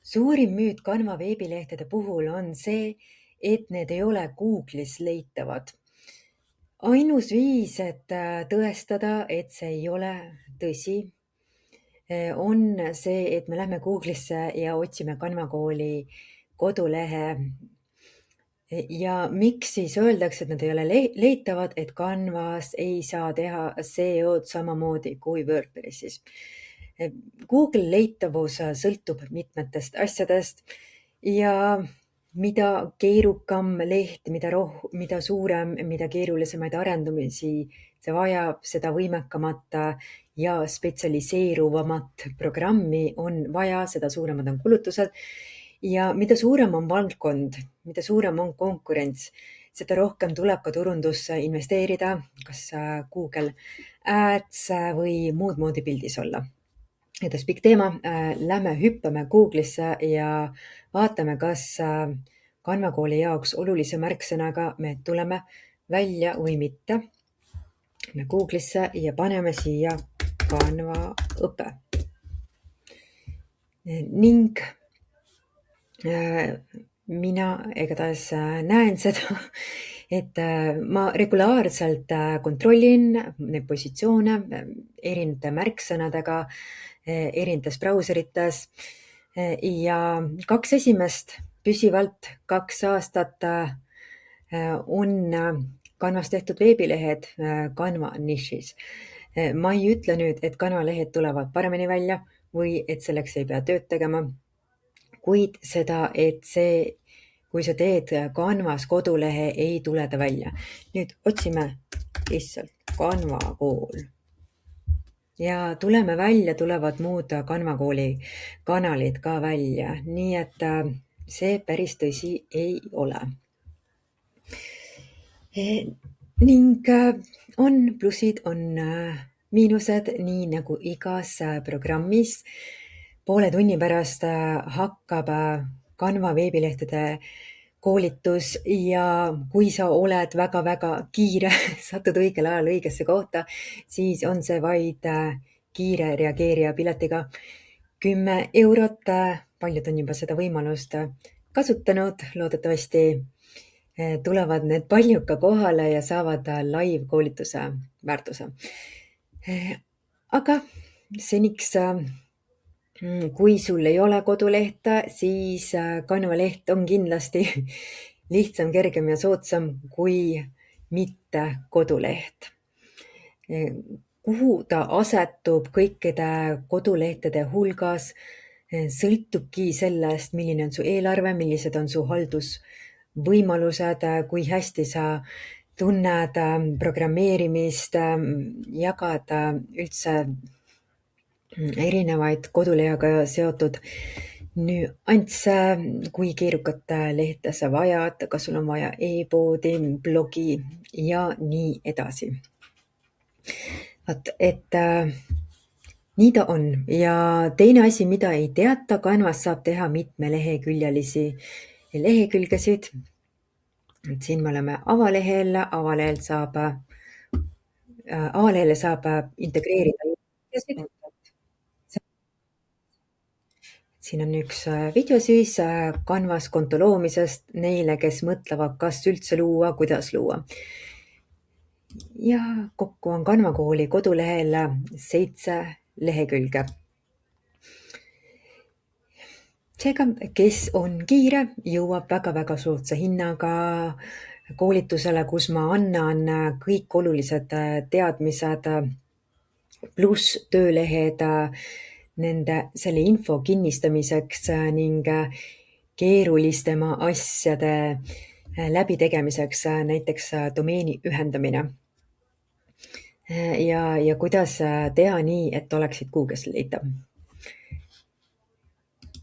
Suurim müüt Canva veebilehtede puhul on see, et need ei ole Google'is leitavad. Ainus viis, et tõestada, et see ei ole tõsi, on see, et me lähme Google'isse ja otsime Canva kooli kodulehe. Ja miks siis öeldakse, et nad ei ole leitavad, et Canvas ei saa teha SEO-d samamoodi kui WordPressis. Google leitavus sõltub mitmetest asjadest ja mida keerukam leht, mida suurem, mida keerulisemaid arendamisi see vajab, seda võimekamat ja spetsialiseeruvamat programmi on vaja, seda suuremad on kulutused. Ja mida suurem on valdkond, mida suurem on konkurents, seda rohkem tuleb ka turundusse investeerida, kas Google Ads või muud moodi pildis olla. Edes pikk teema, lähme hüppame Google'isse ja vaatame, kas Canva kooli jaoks olulise märksõnaga me tuleme välja või mitte. Me Google'isse ja paneme siia Canva õpe. Ning mina igatahes näen seda, et ma regulaarselt kontrollin neid positsioone erinevate märksõnadega erinevates brauserites ja 2 esimest püsivalt 2 aastat on Canvas tehtud veebilehed Canva nišis. Ma ei ütle nüüd, et Canva lehed tulevad paremini välja või et selleks ei pea tööd tegema, kuid seda, et see, kui sa teed Canvas kodulehe, ei tule ta välja. Nüüd otsime lihtsalt Canva kool. Ja tuleme välja, tulevad muud Canva kooli kanalid ka välja, nii et see päris tõsi ei ole. Ning on plussid, on miinused, nii nagu igas programmis. Poole tunni pärast hakkab Canva veebilehtede koolitus ja kui sa oled väga-väga kiire, satud õigel ajal õigesse kohta, siis on see vaid kiire reageerija piletiga 10 eurot. Paljud on juba seda võimalust kasutanud, loodetavasti tulevad need paljud ka kohale ja saavad live-koolituse väärtuse. Aga seniks, kui sul ei ole kodulehte, siis Canva leht on kindlasti lihtsam, kergem ja soodsam kui mitte koduleht. Kuhu ta asetub kõikide kodulehtede hulgas, sõltubki sellest, milline on su eelarve, millised on su haldusvõimalused, kui hästi sa tunned programmeerimist, jagad üldse erinevaid kodulehega seotud nüansse, kui keerukat lehte sa vajad, kas sul on vaja e-poodi, blogi ja nii edasi. Et nii ta on. Ja teine asi, mida ei teata, Canvas saab teha mitmeleheküljelisi lehekülgesid. Et siin me oleme avalehel, avalehele saab integreerida. Siin on üks video siis Canvas konto loomisest neile, kes mõtlevad, kas üldse luua, kuidas luua. Ja kokku on Canva kooli kodulehel 7 lehekülge. Seega, kes on kiire, jõuab väga-väga soodsa hinnaga koolitusele, kus ma annan kõik olulised teadmised pluss töölehed selle info kinnistamiseks ning keerulistema asjade läbitegemiseks, näiteks domeeni ühendamine. Ja kuidas teha nii, et oleksid Google'is leitav.